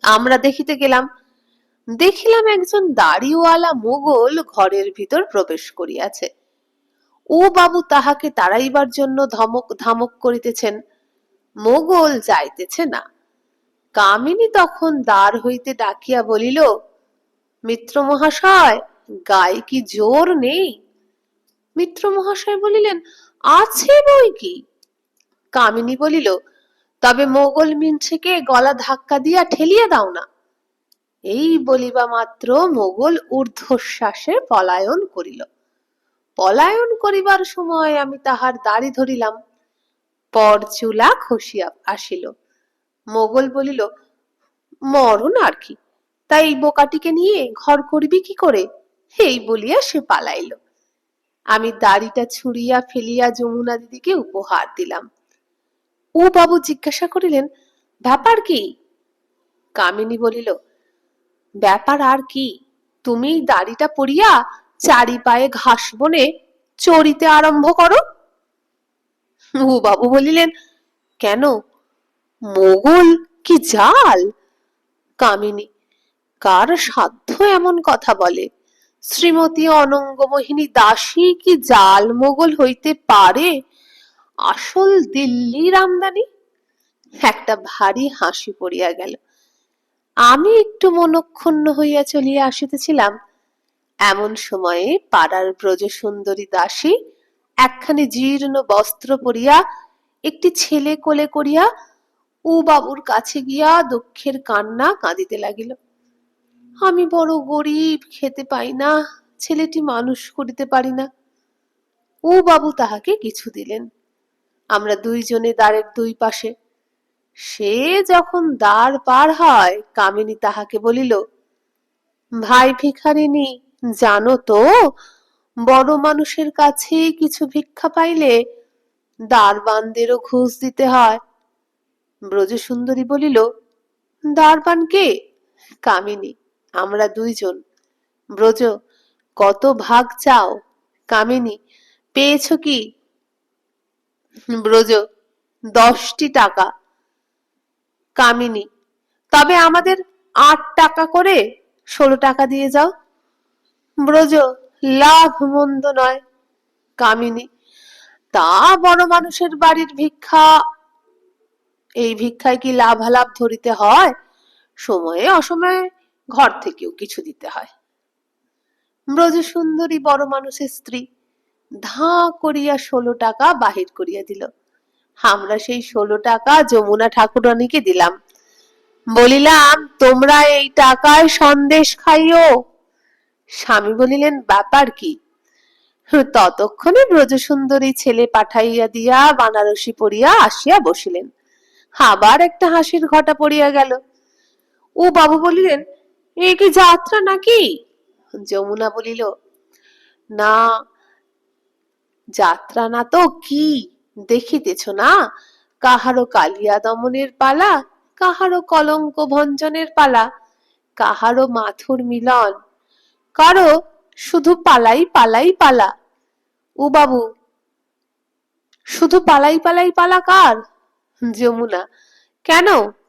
আমরা দেখিতে গেলাম, দেখিলাম একজন দাড়িওয়ালা মোগল ঘরের ভিতর প্রবেশ করিয়াছে। ও বাবু তাহাকে তাড়াইবার জন্য ধমক ধামক করিতেছেন। মোগল যাইতেছে না। কামিনী তখন দ্বার হইতে ডাকিয়া বলিল, মিত্র মহাশয়, গায়ে কি জোর নেই? মিত্র মহাশয় বলিলেন, আছে বই কি। কামিনী বলিল, তবে মোগল মিনছেকে গলা ধাক্কা দিয়া ঠেলিয়া দাও না। এই বলিবা মাত্র মোগল ঊর্ধ্বশ্বাসে পলায়ন করিল। পলায়ন করিবার সময় আমি তাহার দাড়ি ধরিলাম, পরচুলা খসিয়া আসিল। মোগল বলিল, মরণ আর কি, তাই বোকাটিকে নিয়ে ঘর করবি কি করে? এই বলিয়া সে পালাইল। আমি দাড়িটা ছুঁড়িয়া ফেলিয়া যমুনা দিদিকে উপহার দিলাম। ও বাবু জিজ্ঞাসা করিলেন, ব্যাপার কি? কামিনী বলিল, ব্যাপার আর কি, তুমি দাড়িটা পরিয়া চারি পায়ে ঘাস বনে চড়িতে আরম্ভ করো। ও বাবু বলিলেন, কেন, মোগল কি জাল? কামিনী, কার সাধ্য এমন কথা বলে? শ্রীমতী অনঙ্গমোহিনী দাসী কি জাল মোগল হইতে পারে? আসল দিল্লির আমদানি। একটা ভারী হাসি পড়িয়া গেল। আমি একটু মনক্ষুণ্ণ হইয়া চলিয়া আসিতেছিলাম, এমন সময়ে পাড়ার ব্রজ সুন্দরী দাসী একখানি জীর্ণ বস্ত্র পরিয়া একটি ছেলে কোলে করিয়া ও বাবুর কাছে গিয়া দুঃখের কান্না কাঁদিতে লাগিল। আমি বড় গরিব, খেতে পাই না, ছেলেটি মানুষ করিতে পারি না। ও বাবু তাহাকে কিছু দিলেন। আমরা দুইজনে দ্বারের দুই পাশে। সে যখন দ্বার পার হয়, কামিনী তাহাকে বলিল, ভাই ভিখারিনী, জানো তো, বড় মানুষের কাছে কিছু ভিক্ষা পাইলে দ্বারবানদেরও ঘুষ দিতে হয়। ব্রজসুন্দরী বলিল, দ্বারবান কে? কামিনী, আমরা দুইজন। ব্রজ, কত ভাগ চাও? কামিনী, পেয়েছ কি? ব্রজ, 10টি টাকা। কামিনী, তবে আমাদের 8 টাকা করে 16 টাকা দিয়ে যাও। ব্রজ, লাভ মন্দ নয়। কামিনী, তা বড় মানুষের বাড়ির ভিক্ষা, এই ভিক্ষায় কি লাভালাভ ধরিতে হয়? সময়ে অসময়ে ঘর থেকেও কিছু দিতে হয়। ব্রজসুন্দরী বড় মানুষের স্ত্রী, ধাঁ করিয়া 16 টাকা বাহির করিয়া দিল। আমরা সেই 16 টাকা যমুনা ঠাকুরানীকে দিলাম। বলিলাম, তোমরা এই টাকায় সন্দেশ খাইও। স্বামী বলিলেন, ব্যাপার কি? ততক্ষণে ব্রজসুন্দরী ছেলে পাঠাইয়া দিয়া বানারসি পরিয়া আসিয়া বসিলেন। আবার একটা হাসির ঘটা পড়িয়া গেল। ও বাবু বলিলেন, এ কি যাত্রা নাকি? যমুনা বলিল, না যাত্রা না তো কি, দেখিতেছ না, কাহারো কালিয়া দমনের পালা, কাহারো কলঙ্ক ভঞ্জনের পালা, কাহারো মাথুর মিলন, কারো শুধু পালাই পালাই পালা। ও বাবু, শুধু পালাই পালাই পালা কার? যমুনা, কেন,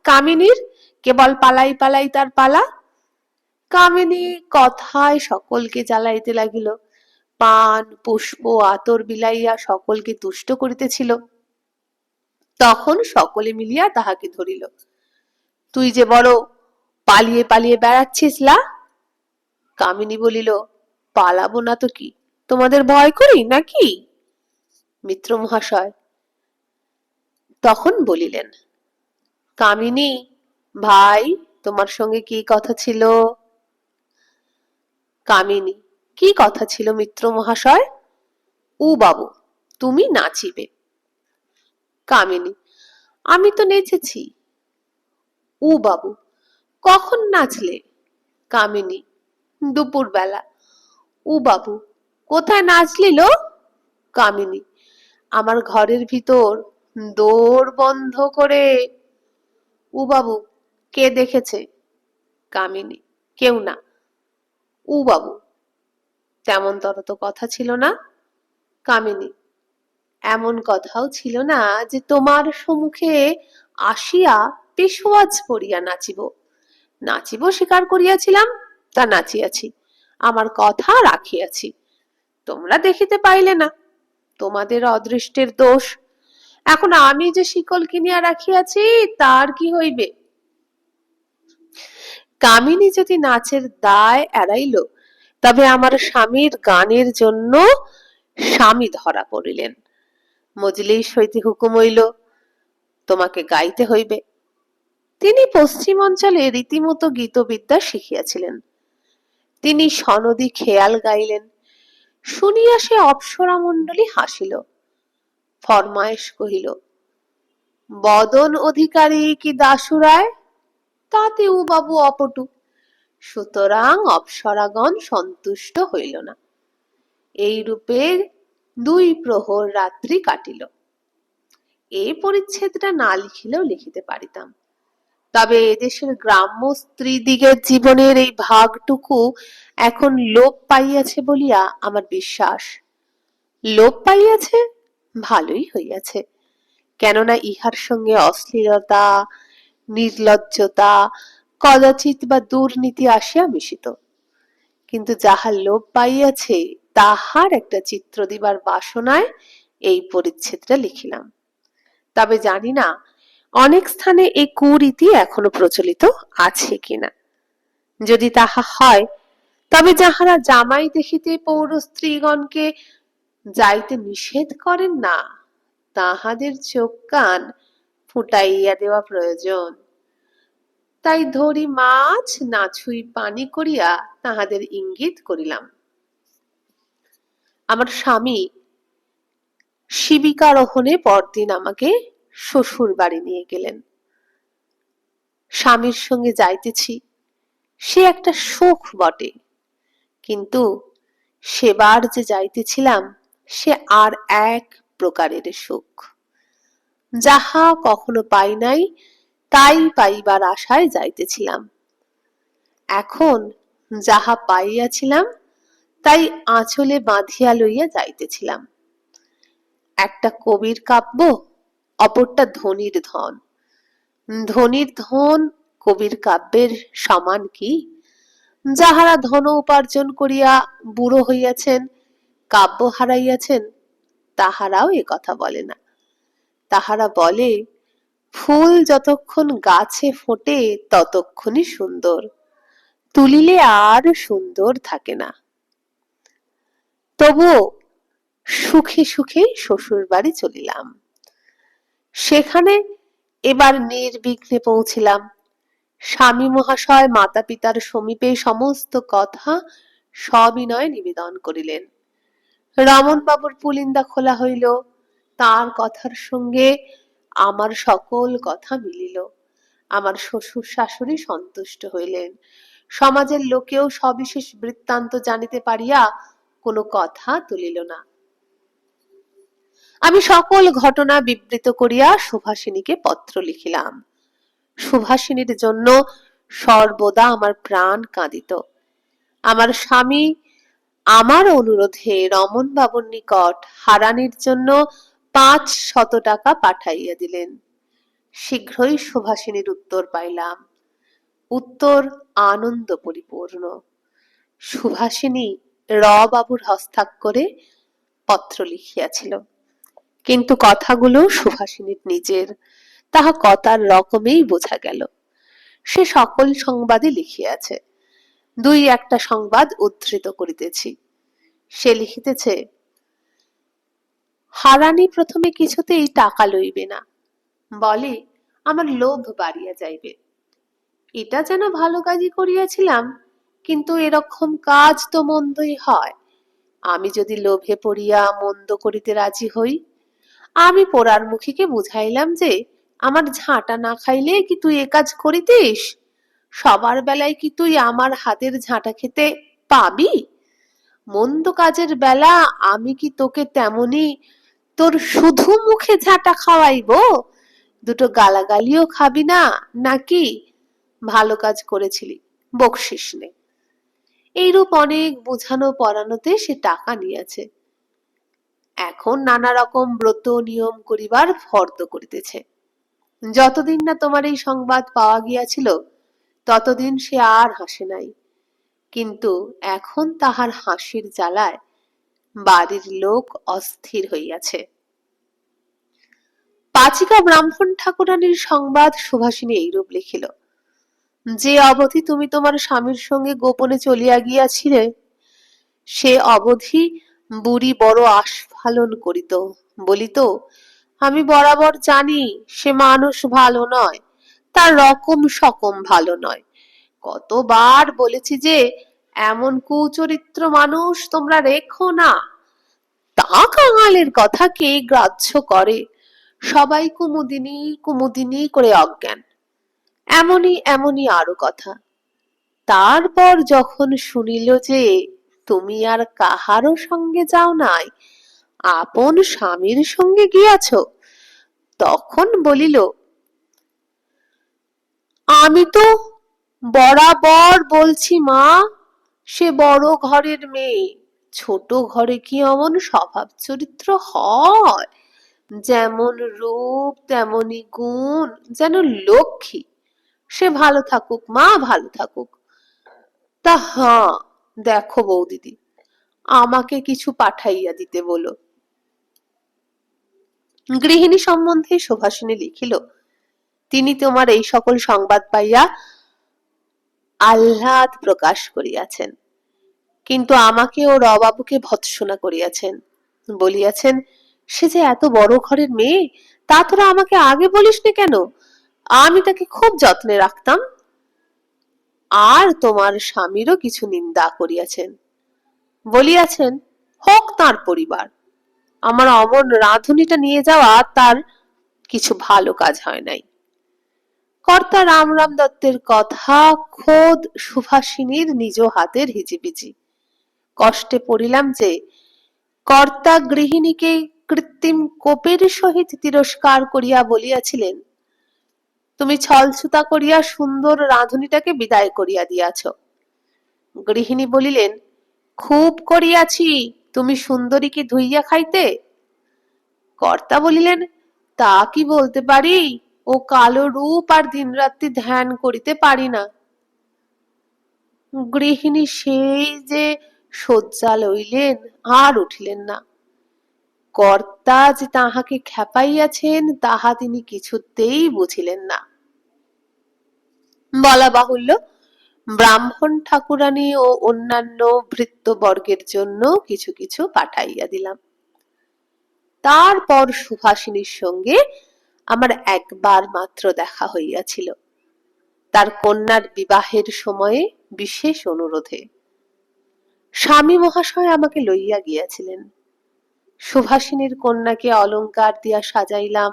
কামিনীর কেবল পালাই পালাই তার পালা। কামিনী কথায় সকলকে জ্বালাইতে লাগিল, পান পুষ্প আতর বিলাইয়া সকলকে তুষ্ট করিতেছিল। তখন সকলে মিলিয়া তাহাকে ধরিল। তুই যে বড় পালিয়ে পালিয়ে বেড়াচ্ছিস লা? কামিনী বলিল, পালাবো না তো কি, তোমাদের ভয় করি নাকি? মিত্র মহাশয় তখন বলিলেন, কামিনী ভাই, তোমার সঙ্গে কি কথা ছিল? কামিনী, কি কথা ছিল মিত্র মহাশয়? ও বাবু, তুমি নাচিবে। কামিনী, আমি তো নেচেছি। ও বাবু, কখন নাচলে? কামিনী, দুপুর বেলা। ও বাবু, কোথায় নাচলিল? কামিনী, আমার ঘরের ভিতর, দোর বন্ধ করে। ও বাবু, কে দেখেছে? কামিনী, কেউ না। ও বাবু, তেমন তর তো কথা ছিল না। কামিনী, এমন কথাও ছিল না যে তোমার সম্মুখে আসিয়া পেশোয়াজ পড়িয়া নাচিব। নাচিব স্বীকার করিয়াছিলাম, তা নাচিয়াছি, আমার কথা রাখিয়াছি। তোমরা দেখিতে পাইলে না, তোমাদের অদৃষ্টের দোষ। এখন আমি যে শিকল কিনিয়া রাখিয়াছি তার কি হইবে? কামিনী যদি নাচের দায় এড়াইল, তবে আমার স্বামীর গানের জন্য স্বামী ধরা পড়িলেন। মজলিস হইতে হুকুম হইল, তোমাকে গাইতে হইবে। তিনি পশ্চিম অঞ্চলে রীতিমতো গীতবিদ্যা শিখিয়াছিলেন। তিনি সনদী খেয়াল গাইলেন। শুনিয়া সে অপ্সরা মণ্ডলী হাসিল। ফরমায়েশ কহিল, বদন অধিকারী কি দাসুরায়? তাতে ও বাবু অপটু, সুতরাং অপ্সরাগণ সন্তুষ্ট হইল না। এই রূপে 2 প্রহর রাত্রি কাটিল। এই পরিচ্ছেদটা না লিখিলেও লিখিতে পারিতাম, তবে এদেশের গ্রাম্য স্ত্রীদিগের জীবনের এই ভাগটুকু এখন লোপ পাইয়াছে বলিয়া আমার বিশ্বাস। লোপ পাইয়াছে, ভালোই হইয়াছে, কেননা ইহার সঙ্গে অশ্লীলতা, নির্লজ্জতা, কদাচিৎ বা দুর্নীতি আসিয়া মিশিত। কিন্তু যাহা লোপ পাইয়াছে তাহার একটা চিত্র দিবার বাসনায় এই পরিচ্ছেদটা লিখিলাম। তবে জানি না অনেক স্থানে এই কুরীতি এখনো প্রচলিত আছে কিনা। যদি তাহা হয়, তবে যাহারা জামাই দেখিতে পৌর স্ত্রীগণকে যাইতে নিষেধ করেন না, তাহাদের চোখ কান ফুটাইয়া দেওয়া প্রয়োজন। তাই ধরি মাছ না ছুঁই পানি করিয়া তাহাদের ইঙ্গিত করিলাম। আমার স্বামী শিবিকারোহণে পরদিন আমাকে শ্বশুর বাড়ি নিয়ে গেলেন। স্বামীর সঙ্গে যাইতেছি, সে একটা সুখ বটে, কিন্তু সেবার যে যাইতেছিলাম সে আর এক প্রকারের সুখ। যাহা কখনো পাই নাই তাই পাইবার আশায় যাইতেছিলাম। এখন যাহা পাইয়াছিলাম তাই আঁচলে বাঁধিয়া লইয়া যাইতেছিলাম। একটা কবির কাব্য, অপরটা ধনীর ধন। ধনীর ধন কবির কাব্যের সমান কি? যাহারা ধন উপার্জন করিয়া বুড়ো হইয়াছেন, কাব্য হারাইয়াছেন, তাহারাও এ কথা বলে না। তাহারা বলে, ফুল যতক্ষণ গাছে ফোটে ততক্ষণই সুন্দর, তুলিলে আর সুন্দর থাকে না। তবুও সুখে সুখে শ্বশুর বাড়ি চলিলাম। সেখানে এবার নির্বিঘ্নে পৌঁছিলাম। স্বামী মহাশয় মাতা পিতার সমীপে সমস্ত কথা সবিনয়ে নিবেদন করিলেন। রমন বাবুর পুলিন্দা খোলা হইল। তার কথার সঙ্গে আমার সকল কথা মিলিল। আমার শ্বশুর শাশুড়ি সন্তুষ্ট হইলেন। সমাজের লোকেও সবিশেষ বৃত্তান্ত জানিতে পারিয়া কোনো কথা তুলিল না। আমি সকল ঘটনা বিবৃত করিয়া সুভাষিনীকে পত্র লিখিলাম। সুভাষিনীর জন্য সর্বদা আমার প্রাণ কাঁদিত। আমার স্বামী আমার অনুরোধে রমন বাবুর নিকট হারানির জন্য 500 টাকা পাঠাইয়া দিলেন। শীঘ্রই সুভাষিনীর উত্তর পাইলাম। উত্তর আনন্দ পরিপূর্ণ। সুভাষিনী র বাবুর হস্তাক্ষরে পত্র লিখিয়াছিল, কিন্তু কথাগুলো সুভাষিনীর নিজের, তাহা কথার রকমেই বোঝা গেল। সে সকল সংবাদে লিখিয়াছে। দুই একটা সংবাদ উদ্ধৃত করিতেছি। সে লিখিতেছে, হারানি প্রথমে কিছুতেই টাকা লইবে না, বলে আমার লোভ বাড়িয়া যাইবে। এটা যেন ভালো কাজই করিয়াছিলাম, কিন্তু এরকম কাজ তো মন্দই হয়। আমি যদি লোভে পড়িয়া মন্দ করিতে রাজি হই। আমি পোড়ার মুখীকে বুঝাইলাম যে, আমার ঝাঁটা না খাইলে কি তুই এ কাজ করিতিস? সবার বেলায় কি তুই আমার হাতের ঝাঁটা খেতে পাবি? মন্দ কাজের বেলা আমি কি তোকে তেমনি তোর শুধু মুখে ঝাঁটা খাওয়াইব? দুটো গালাগালিও খাবি না নাকি? ভালো কাজ করেছিলি, বকশিস নে। এইরূপ অনেক বোঝানো পরানোতে সে টাকা নিয়েছে। এখন নানা রকম ব্রত নিয়ম করিবার ফর্দ করিতেছে। যতদিন না তোমার এই সংবাদ পাওয়া গিয়াছিল, ততদিন সে আর হাসে নাই। কিন্তু এখন তাহার হাসির জ্বালায় বাড়ির লোক অস্থির হইয়াছে। পাচিকা ব্রাহ্মণ ঠাকুরানীর সংবাদ সুভাষিনী এইরূপ লিখিল। যে অবধি তুমি তোমার স্বামীর সঙ্গে গোপনে চলিয়া গিয়াছিলে, সে অবধি বুড়ি বড় আস্ফালন করিত, বলিত, আমি বরাবর জানি সে মানুষ ভালো নয়, তার রকম সকম ভালো নয়। কতবার বলেছি যে এমন কুচরিত্র মানুষ তোমরা রেখো না। তা কাঙালের কথা কে গ্রাহ্য করে? সবাই কুমুদিনী কুমুদিনী করে অজ্ঞান। এমনই এমনই আরো কথা। তারপর যখন শুনিল যে তুমি আর কাহারও সঙ্গে যাও নাই, আপন স্বামীর সঙ্গে গিয়াছ, তখন বলিল, আমি তো বরাবর বলছি মা, সে বড় ঘরের মেয়ে, ছোট ঘরে কি অমন স্বভাব চরিত্র হয়? যেমন রূপ তেমনি গুণ, যেন লক্ষ্মী। সে ভালো থাকুক মা, ভালো থাকুক। তা হ্যাঁ, দেখো বৌদিদি, আমাকে কিছু পাঠাইয়া দিতে বলো। গৃহিণী সম্বন্ধে সুভাষিনী লিখিল, তিনি তোমার এই সকল সংবাদ পাইয়া আহ্লাদ প্রকাশ করিয়াছেন, কিন্তু আমাকে ও রবাবুকে ভৎসনা করিয়াছেন। বলিয়াছেন, সে যে এত বড় ঘরের মেয়ে, তা তোরা আমাকে আগে বলিসনি কেন? আমি তাকে খুব যত্নে রাখতাম। আর তোমার স্বামীরও কিছু নিন্দা করিয়াছেন। বলিয়াছেন, হোক তার পরিবার, আমার অমন রাঁধুনিটা নিয়ে যাওয়া তার কিছু ভালো কাজ হয় নাই। কর্তা রামরাম দত্তের কথা খোদ সুভাষিনীর নিজ হাতের হিজিবিজি। কষ্টে পড়িলাম যে কর্তা গৃহিণীকে কৃত্রিম কোপের সহিত তিরস্কার করিয়া বলিয়াছিলেন, তুমি ছলছুতা করিয়া সুন্দর রাঁধুনিটাকে বিদায় করিয়া দিয়াছ। গৃহিণী বলিলেন, খুব করিয়াছি, তুমি সুন্দরীকে ধুইয়া খাইতে? কর্তা বলিলেন, তা কি বলতে পারি, ও কালো রূপ আর দিনরাত্রি ধ্যান করিতে পারি না। গৃহিণী সেই যে শয্যা লইলেন, আর উঠিলেন না। কর্তা যে তাহাকে খেপাইয়াছেন তাহা তিনি কিছুতেই বুঝিলেন না। বলা বাহুল্য, ব্রাহ্মণ ঠাকুরানী ও অন্যান্য ভৃত্যবর্গের জন্য কিছু কিছু পাঠাইয়া দিলাম। তারপর সুভাষিনীর সঙ্গে আমার একবার মাত্র দেখা হইয়াছিল, তার কন্যার বিবাহের সময়ে বিশেষ অনুরোধে। স্বামী মহাশয় আমাকে লইয়া গিয়াছিলেন। সুভাষিনীর কন্যাকে অলংকার দিয়া সাজাইলাম,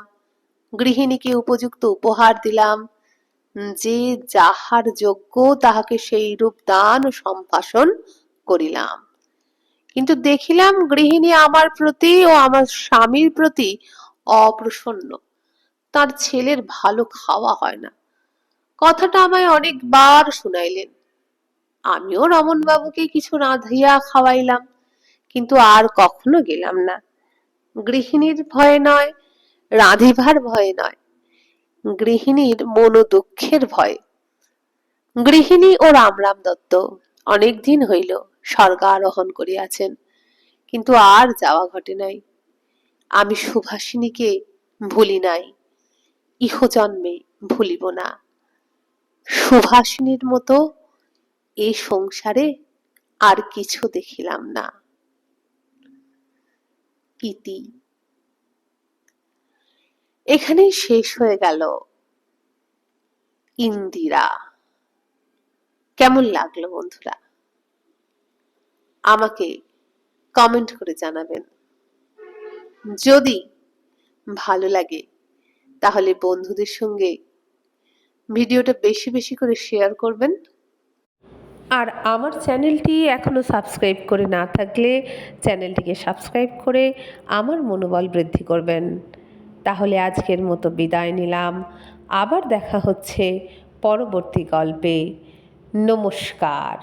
গৃহিণীকে উপযুক্ত উপহার দিলাম, যে যাহার যোগ্য তাহাকে সেই রূপ দান ও সম্ভাষণ করিলাম। কিন্তু দেখিলাম গৃহিণী আমার প্রতি ও আমার স্বামীর প্রতি অপ্রসন্ন। তার ছেলের ভালো খাওয়া হয় না। কথাটা আমায় অনেকবার শুনাইলেন। আমিও রমন বাবুকে কিছু রাঁধিয়া খাওয়াইলাম, কিন্তু আর কখনো গেলাম না। গৃহিণীর ভয়ে নয়, রাঁধিবার ভয়ে নয়, গৃহিণীর মনোদুঃখের ভয়ে। গৃহিণী ও রামরাম দত্ত অনেক দিন হইল স্বর্গারোহণ করিয়াছেন, কিন্তু আর যাওয়া ঘটে নাই। আমি সুভাষিনীকে ভুলি নাই, ইহজন্মে ভুলিব না। সুভাষিনীর মতো এই সংসারে আর কিছু দেখিলাম না। ইতি। এখানেই শেষ হয়ে গেল ইন্দিরা। কেমন লাগলো বন্ধুরা? আমাকে কমেন্ট করে জানাবেন। যদি ভালো লাগে তাহলে বন্ধুদের সঙ্গে ভিডিওটা বেশি বেশি করে শেয়ার করবেন। আর আমার চ্যানেলটি এখনো সাবস্ক্রাইব করে না থাকলে চ্যানেলটিকে সাবস্ক্রাইব করে আমার মনোবল বৃদ্ধি করবেন। তাহলে আজকের মতো বিদায় নিলাম। আবার দেখা হচ্ছে পরবর্তী গল্পে। নমস্কার।